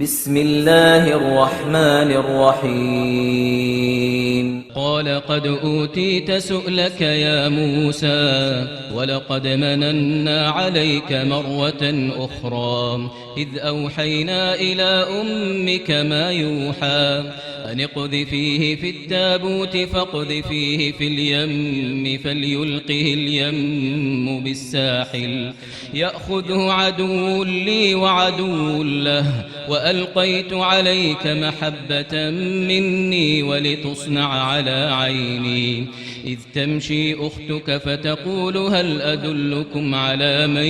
بسم الله الرحمن الرحيم قال قد أوتيت سؤلك يا موسى ولقد مننا عليك مرة أخرى إذ أوحينا إلى أمك ما يوحى أن اقذفيه في التابوت فاقذفيه في اليم فليلقه اليم بالساحل يأخذه عدو لي وعدو له وألقيت عليك محبة مني ولتصنع على عيني إذ تمشي أختك فتقول هل أدلكم على من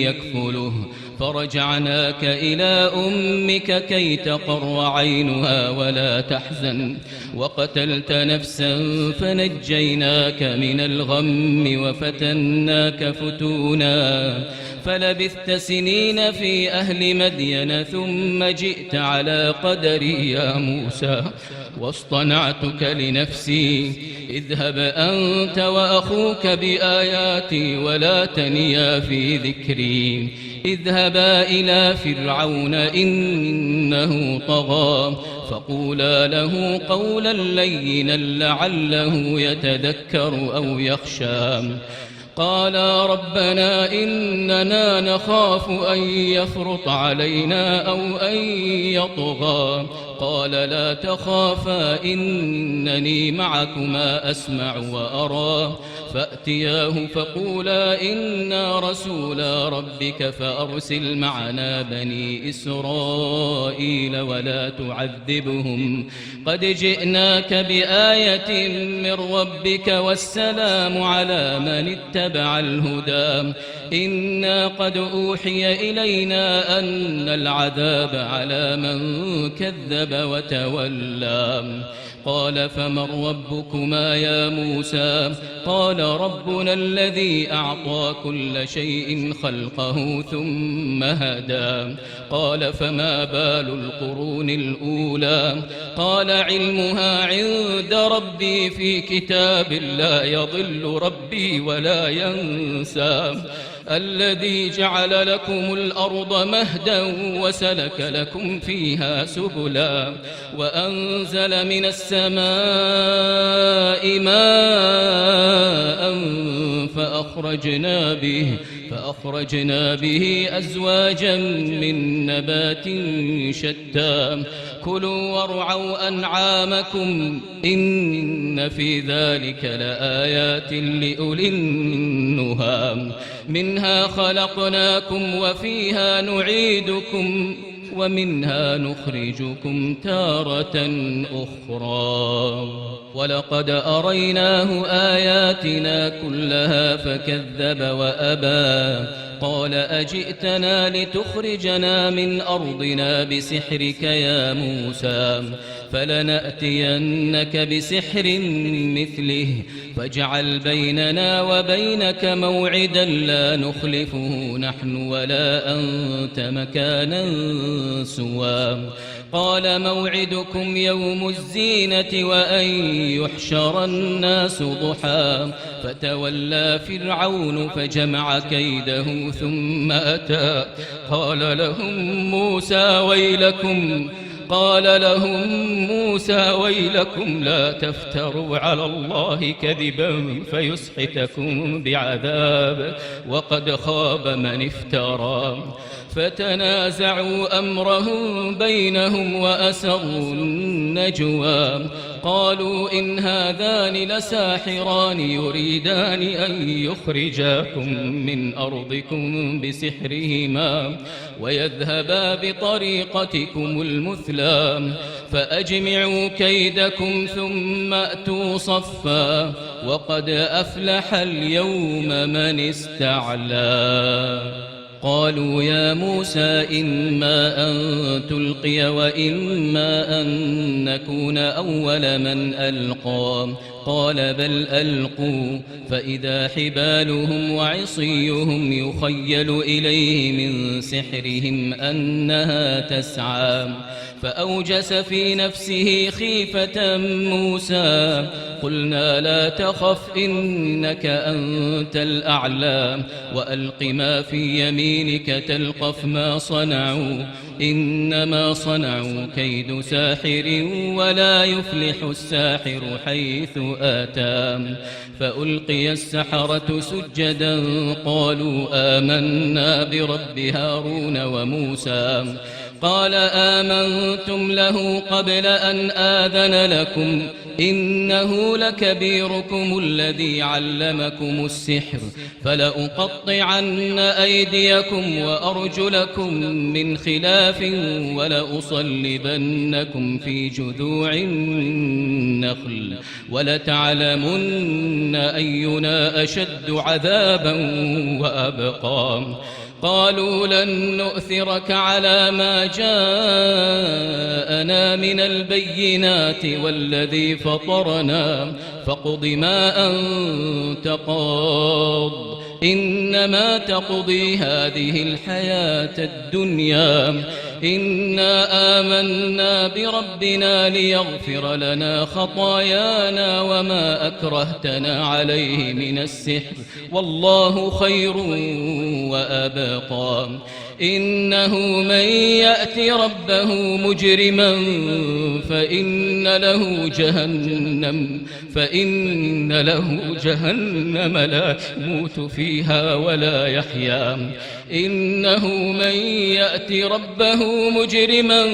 يكفله فرجعناك إلى أمك كي تقر عينها ولا تحزن وقتلت نفسا فنجيناك من الغم وفتناك فتونا فلبثت سنين في أهل مدين ثم جئت على قدري يا موسى واصطنعتك لنفسي اذهب أنت وأخوك بآياتي ولا تنيا في ذكري اذهبا إلى فرعون إنه طغى فقولا له قولا لينا لعله يتذكر أو يخشى قالا ربنا إننا نخاف أن يفرط علينا أو أن يطغى قال لا تخافا إنني معكما أسمع وأرى فأتياه فقولا إنا رسولا ربك فأرسل معنا بني إسرائيل ولا تعذبهم قد جئناك بآية من ربك والسلام على من اتبع الهدى إنا قد أوحي إلينا أن العذاب على من كذب وتولى قال فمن ربكما يا موسى قال ربنا الذي أعطى كل شيء خلقه ثم هدى قال فما بال القرون الأولى قال علمها عند ربي في كتاب لا يضل ربي ولا ينسى الذي جعل لكم الأرض مهدا وسلك لكم فيها سبلا وأنزل من السماء ماء فأخرجنا به أزواجا من نبات شتى كلوا وارعوا أنعامكم إن في ذلك لآيات لأولي النهى منها خلقناكم وفيها نعيدكم ومنها نخرجكم تارة أخرى ولقد أريناه آياتنا كلها فكذب وأبى قال أجئتنا لتخرجنا من أرضنا بسحرك يا موسى فلنأتينك بسحر مثله فاجعل بيننا وبينك موعدا لا نخلفه نحن ولا أنت مكانا سوى قال موعدكم يوم الزينة وأن يحشر الناس ضحى فتولى فرعون فجمع كيده ثم أتى قال لهم موسى ويلكم لا تفتروا على الله كذبا فيسحتكم بعذاب وقد خاب من افترى فتنازعوا أمرهم بينهم وأسروا النجوى قالوا إن هذان لساحران يريدان أن يخرجاكم من أرضكم بسحرهما ويذهبا بطريقتكم المثلى فأجمعوا كيدكم ثم أتوا صفا وقد أفلح اليوم من استعلى قالوا يا موسى إما أن تلقي وإما أن نكون أول من ألقى قال بل ألقوا فإذا حبالهم وعصيهم يخيل إليه من سحرهم أنها تسعى فأوجس في نفسه خيفة موسى قلنا لا تخف إنك أنت الأعلى وألق ما في يمينك تلقف ما صنعوا إنما صنعوا كيد ساحر ولا يفلح الساحر حيث آتى فألقي السحرة سجدا قالوا آمنا برب هارون وموسى قال آمنتم له قبل أن آذن لكم إنه لكبيركم الذي علمكم السحر فلأقطعن أيديكم وأرجلكم من خلاف ولأصلبنكم في جذوع النخل ولتعلمن أينا أشد عذابا وأبقى قالوا لن نؤثرك على ما جاءنا من البينات والذي فطرنا فاقض ما أنت قاض إنما تقضي هذه الحياة الدنيا إنا آمنا بربنا ليغفر لنا خطايانا وما أكرهتنا عليه من السحر والله خير وأبقى إنه من يأت ربه مجرما فإن له جهنم لا يموت فيها ولا يحيا إنه من يأت ربه مجرما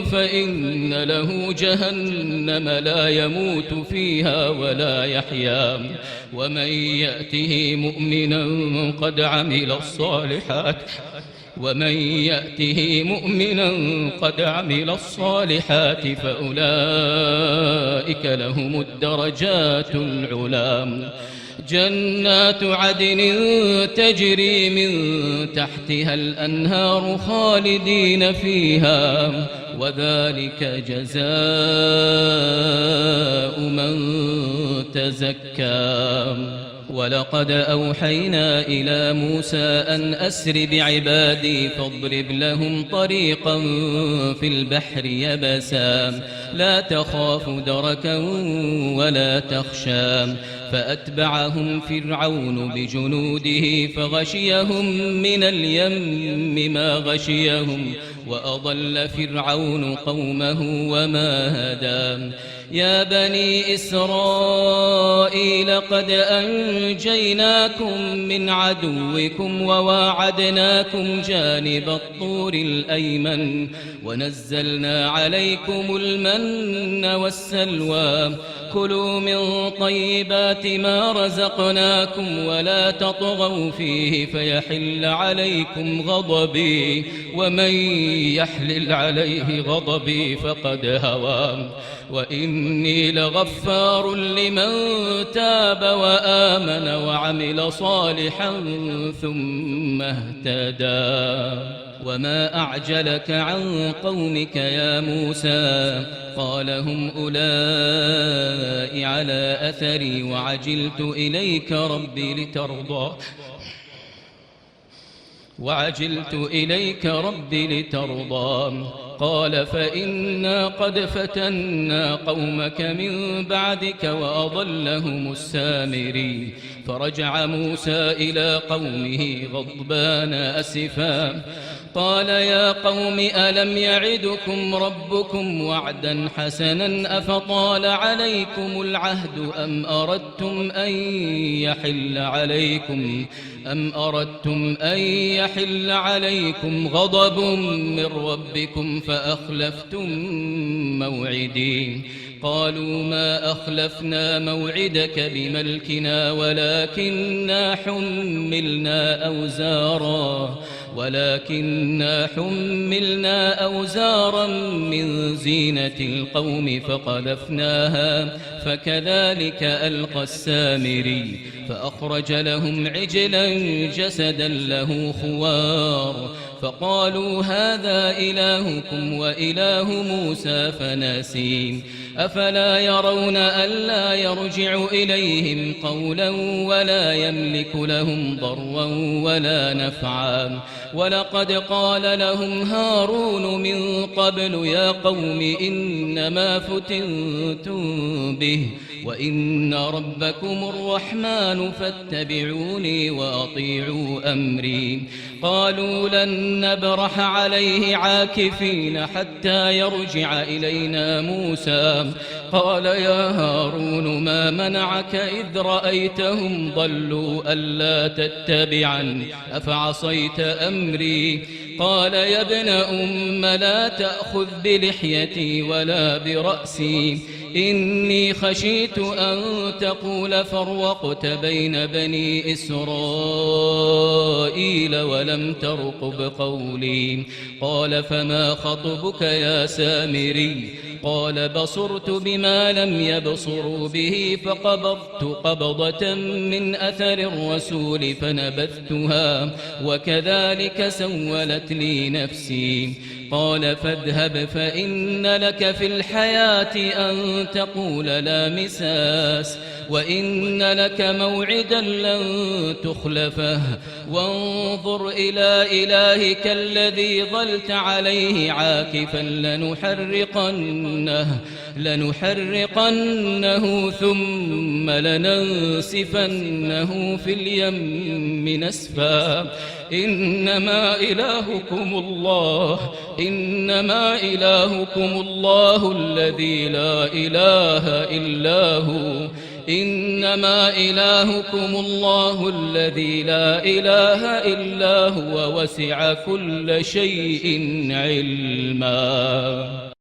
فإن له جهنم لا يموت فيها ولا يحيا ومن يأته مؤمنا قد عمل الصالحات فأولئك لهم الدرجات العلى جنات عدن تجري من تحتها الأنهار خالدين فيها وذلك جزاء من تزكى ولقد أوحينا إلى موسى أن أسر بعبادي فاضرب لهم طريقا في البحر يبسا لا تخاف دركا ولا تخشى فأتبعهم فرعون بجنوده فغشيهم من اليم ما غشيهم وأضل فرعون قومه وما هدى يا بني إسرائيل قد أنجيناكم من عدوكم وواعدناكم جانب الطور الأيمن ونزلنا عليكم المن والسلوى كلوا من طيبات ما رزقناكم ولا تطغوا فيه فيحل عليكم غضبي ومن يحلل عليه غضبي فقد هوى وإني لغفار لمن تاب وآمن وعمل صالحا ثم اهتدى وما أعجلك عن قومك يا موسى قال هم أولئك على أثري وعجلت إليك ربي لترضى قال فإنا قد فتنا قومك من بعدك وأضلهم السامري فرجع موسى إلى قومه غضبان أسفا قال يا قوم ألم يعدكم ربكم وعدا حسنا أفطال عليكم العهد أم أردتم أن يحل عليكم غضب من ربكم فأخلفتم موعدي قالوا ما أخلفنا موعدك بملكنا ولكننا حملنا أوزارا من زينة القوم فقذفناها فكذلك ألقى السامري فأخرج لهم عجلا جسدا له خوار فقالوا هذا إلهكم وإله موسى فنسي أفلا يرون ألا يرجع إليهم قولا ولا يملك لهم ضرا ولا نفعا ولقد قال لهم هارون من قبل يا قوم إنما فتنتم به وإن ربكم الرحمن فاتبعوني وأطيعوا أمري قالوا لن نبرح عليه عاكفين حتى يرجع إلينا موسى قال يا هارون ما منعك إذ رأيتهم ضلوا ألا تتبعني أفعصيت أمري قال يا ابن أم لا تأخذ بلحيتي ولا برأسي إني خشيت أن تقول فرقت بين بني إسرائيل ولم ترقب قولي قال فما خطبك يا سامري قال بصرت بما لم يبصروا به فقبضت قبضة من أثر الرسول فنبذتها وكذلك سولت لي نفسي قال فاذهب فإن لك في الحياة أن تقول لا مساس وإن لك موعدا لن تخلفه وانظر إلى إلهك الذي ظلت عليه عاكفا لنحرقنه ثم لننسفنه في اليم نسفا إنما إلهكم الله الذي لا إله إلا هو وسع كل شيء علما.